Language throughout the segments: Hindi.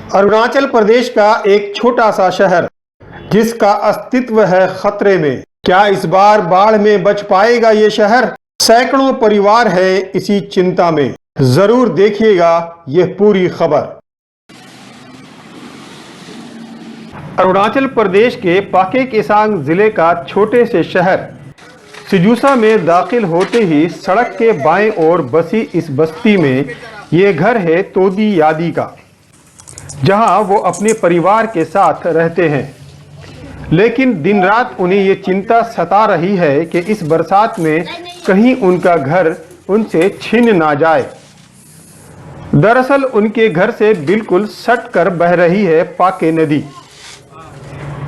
अरुणाचल प्रदेश का एक छोटा सा शहर जिसका अस्तित्व है खतरे में। क्या इस बार बाढ़ में बच पाएगा ये शहर? सैकड़ों परिवार है इसी चिंता में। जरूर देखिएगा यह पूरी खबर। अरुणाचल प्रदेश के पाके केसांग जिले का छोटे से शहर सिजूसा में दाखिल होते ही सड़क के बाएं ओर बसी इस बस्ती में ये घर है तोदी यादी का, जहां वो अपने परिवार के साथ रहते हैं। लेकिन दिन रात उन्हें ये चिंता सता रही है कि इस बरसात में कहीं उनका घर उनसे छिन ना जाए। दरअसल उनके घर से बिल्कुल सट कर बह रही है पाके नदी।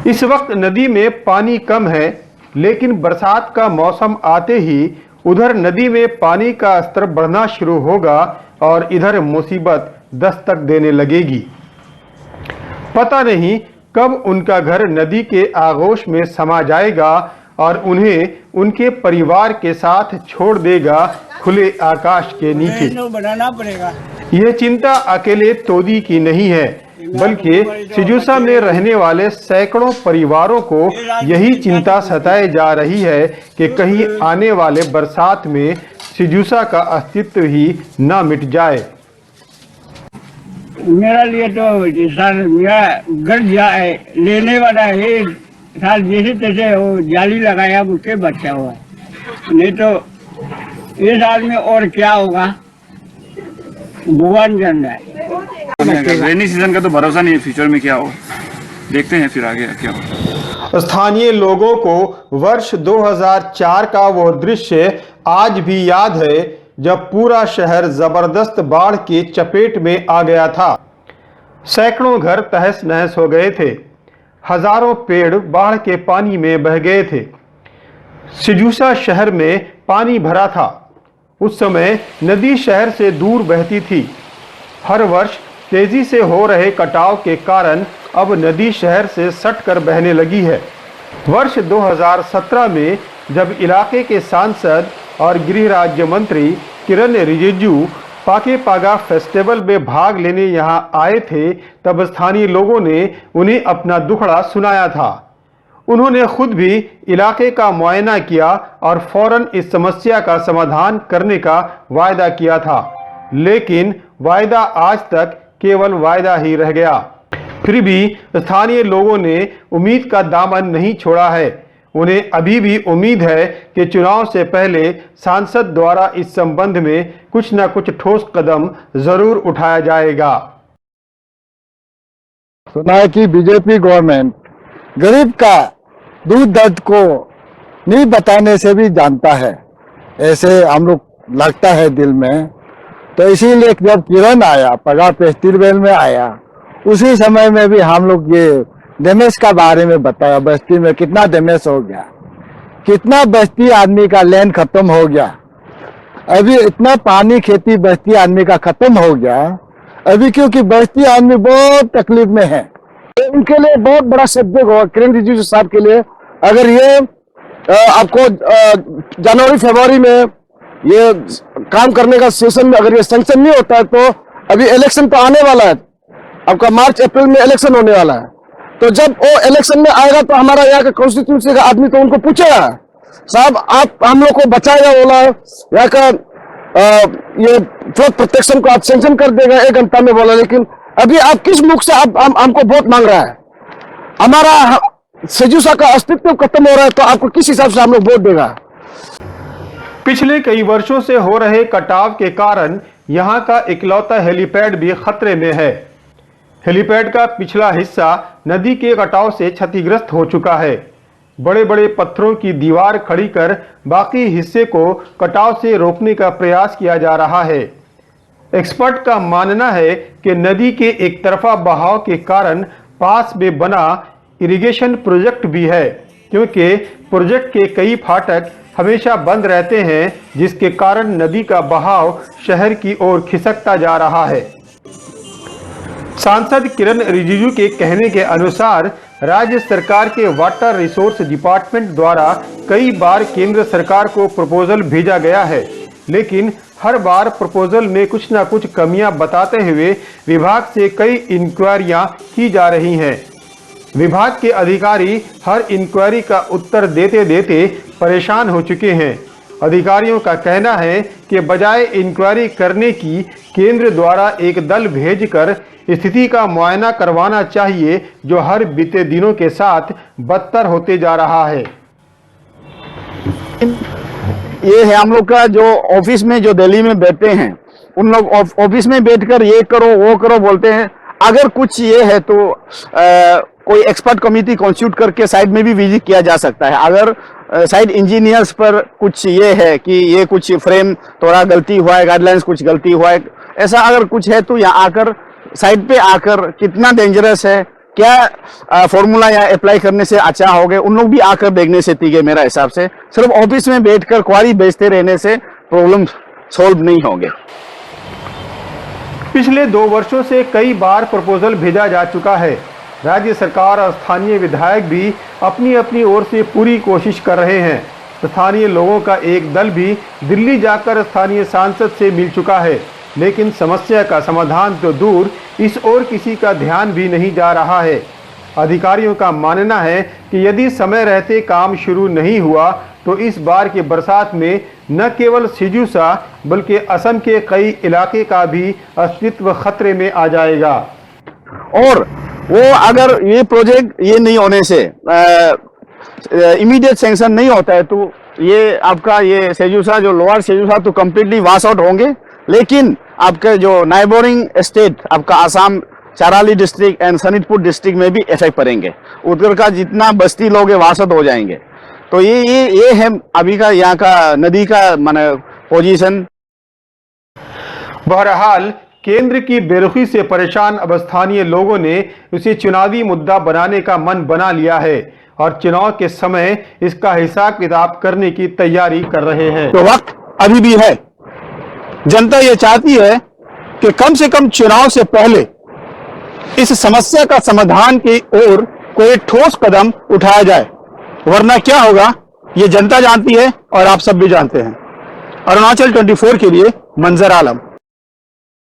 इस वक्त नदी में पानी कम है, लेकिन बरसात का मौसम आते ही उधर नदी में पानी का स्तर बढ़ना शुरू होगा और इधर मुसीबत दस्तक देने लगेगी। पता नहीं कब उनका घर नदी के आगोश में समा जाएगा और उन्हें उनके परिवार के साथ छोड़ देगा खुले आकाश के नीचे। बनाना पड़ेगा। यह चिंता अकेले तोदी की नहीं है, बल्कि सिजूसा में रहने वाले सैकड़ों परिवारों को यही चिंता सताए जा रही है कि कहीं आने वाले बरसात में सिजूसा का अस्तित्व ही न मिट जाए। मेरा लिए तो सर मेरा घर जाए लेने वाला है साल जैसे तैसे वो जाली लगाया उसके बचा हुआ है, नहीं तो इस साल में और क्या होगा भगवान जान रहा है। रेनी सीजन का तो भरोसा नहीं है, फ्यूचर में क्या हो देखते हैं फिर आगे क्या हो। स्थानीय लोगों को वर्ष 2004 का वो दृश्य आज भी याद है जब पूरा शहर जबरदस्त बाढ़ की चपेट में आ गया था। सैकड़ों घर तहस नहस हो गए थे, हजारों पेड़ बाढ़ के पानी में बह गए थे। सिजूसा शहर में पानी भरा था। उस समय नदी शहर से दूर बहती थी। हर वर्ष तेजी से हो रहे कटाव के कारण अब नदी शहर से सटकर बहने लगी है। वर्ष 2017 में जब इलाके के सांसद और गृह राज्य मंत्री किरण रिजिजू पाके पागा फेस्टिवल में भाग लेने यहां आए थे, तब स्थानीय लोगों ने उन्हें अपना दुखड़ा सुनाया था। उन्होंने खुद भी इलाके का मुआयना किया और फौरन इस समस्या का समाधान करने का वायदा किया था, लेकिन वायदा आज तक केवल वायदा ही रह गया। फिर भी स्थानीय लोगों ने उम्मीद का दामन नहीं छोड़ा है। उन्हें अभी भी उम्मीद है कि चुनाव से पहले सांसद द्वारा इस संबंध में कुछ न कुछ ठोस कदम जरूर उठाया जाएगा। सुना है कि बीजेपी गवर्नमेंट गरीब का दुख दर्द को नहीं बताने से भी जानता है, ऐसे हम लोग लगता है दिल में। तो इसीलिए जब किरण आया पगा फेस्टिवल में आया, उसी समय में भी हम लोग ये डैमेज का बारे में बताया। बस्ती में कितना डैमेज हो गया, कितना बस्ती आदमी का लैंड खत्म हो गया। अभी इतना पानी खेती बस्ती आदमी का खत्म हो गया अभी, क्योंकि बस्ती आदमी बहुत तकलीफ में है। उनके लिए बहुत बड़ा सब्जेक्ट होगा किरण रिजिजू साहब के लिए। अगर ये आपको जनवरी फरवरी में ये काम करने का सेशन में अगर ये सैंक्शन नहीं होता है, तो अभी इलेक्शन तो आने वाला है, आपका मार्च अप्रैल में इलेक्शन होने वाला है। तो जब वो इलेक्शन में आएगा तो हमारा यहाँ का कॉन्स्टिट्यूंसी का आदमी तो उनको पूछेगा, साहब आप हम लोग को बचाएगा बोला, यहाँ का ये फ्लड प्रोटेक्शन को आप सैंक्शन कर देगा 1 घंटा में बोला। लेकिन अभी आप किस मुख से आप हमको वोट मांग रहा है? हमारा सिजूसा का अस्तित्व खत्म हो रहा है, तो आपको किस हिसाब से हम लोग वोट देगा? पिछले कई वर्षों से हो रहे कटाव के कारण यहाँ का इकलौता हेलीपैड भी खतरे में है। हेलीपैड का पिछला हिस्सा नदी के कटाव से क्षतिग्रस्त हो चुका है। बड़े बड़े पत्थरों की दीवार खड़ी कर बाकी हिस्से को कटाव से रोकने का प्रयास किया जा रहा है। एक्सपर्ट का मानना है कि नदी के एक तरफा बहाव के कारण पास में बना इरिगेशन प्रोजेक्ट भी है, क्योंकि प्रोजेक्ट के कई फाटक हमेशा बंद रहते हैं, जिसके कारण नदी का बहाव शहर की ओर खिसकता जा रहा है। सांसद किरण रिजिजू के कहने के अनुसार राज्य सरकार के वाटर रिसोर्स डिपार्टमेंट द्वारा कई बार केंद्र सरकार को प्रपोजल भेजा गया है, लेकिन हर बार प्रपोजल में कुछ न कुछ कमियां बताते हुए विभाग से कई इंक्वायरियां की जा रही हैं। विभाग के अधिकारी हर इंक्वायरी का उत्तर देते देते परेशान हो चुके हैं। अधिकारियों का कहना है कि बजाय इंक्वायरी करने की केंद्र द्वारा एक दल भेजकर स्थिति का मुआयना करवाना चाहिए, जो हर बीते दिनों के साथ बदतर होते जा रहा है। ये है हम लोग का जो ऑफिस में जो दिल्ली में बैठते हैं, उन लोग ऑफिस में बैठकर ये करो वो करो बोलते हैं। अगर कुछ ये है तो कोई एक्सपर्ट कमेटी कॉन्स्टिट्यूट करके साइड में भी विजिट किया जा सकता है। अगर साइड इंजीनियर्स पर कुछ ये है कि ये कुछ फ्रेम थोड़ा गलती हुआ है, गाइडलाइंस कुछ गलती हुआ है, ऐसा अगर कुछ है तो यहाँ आकर साइड पे आकर कितना डेंजरस है, क्या फॉर्मूला यहाँ अप्लाई करने से अच्छा हो गए, उन लोग भी आकर देखने से ठीक है। मेरा हिसाब से सिर्फ ऑफिस में बैठकर क्वारी भेजते रहने से प्रॉब्लम सॉल्व नहीं होंगे। पिछले 2 वर्षों से कई बार प्रपोजल भेजा जा चुका है। राज्य सरकार और स्थानीय विधायक भी अपनी अपनी ओर से पूरी कोशिश कर रहे हैं। स्थानीय लोगों का एक दल भी दिल्ली जाकर स्थानीय सांसद से मिल चुका है, लेकिन समस्या का समाधान तो दूर, इस ओर किसी का ध्यान भी नहीं जा रहा है। अधिकारियों का मानना है कि यदि समय रहते काम शुरू नहीं हुआ तो इस बार के बरसात में न केवल सिजुसा बल्कि असम के कई इलाके का भी अस्तित्व खतरे में आ जाएगा। और वो अगर ये प्रोजेक्ट ये नहीं होने से इमीडिएट सैंक्शन नहीं होता है तो ये आपका ये सेजूसा जो लोअर सेजूसा तो कंप्लीटली वॉश आउट होंगे, लेकिन आपके जो नाइबोरिंग स्टेट आपका Assam Chariali district and Sonitpur district में भी इफेक्ट पड़ेंगे। उधर का जितना बस्ती लोग वॉश आउट हो जाएंगे। तो ये है अभी का यहाँ का नदी का माने पोजीशन। बहरहाल केंद्र की बेरुखी से परेशान अब स्थानीय लोगों ने उसे चुनावी मुद्दा बनाने का मन बना लिया है और चुनाव के समय इसका हिसाब किताब करने की तैयारी कर रहे हैं। तो वक्त अभी भी है। जनता ये चाहती है कि कम से कम चुनाव से पहले इस समस्या का समाधान की ओर कोई ठोस कदम उठाया जाए, वरना क्या होगा ये जनता जानती है और आप सब भी जानते हैं। अरुणाचल 24 के लिए मंजर आलम।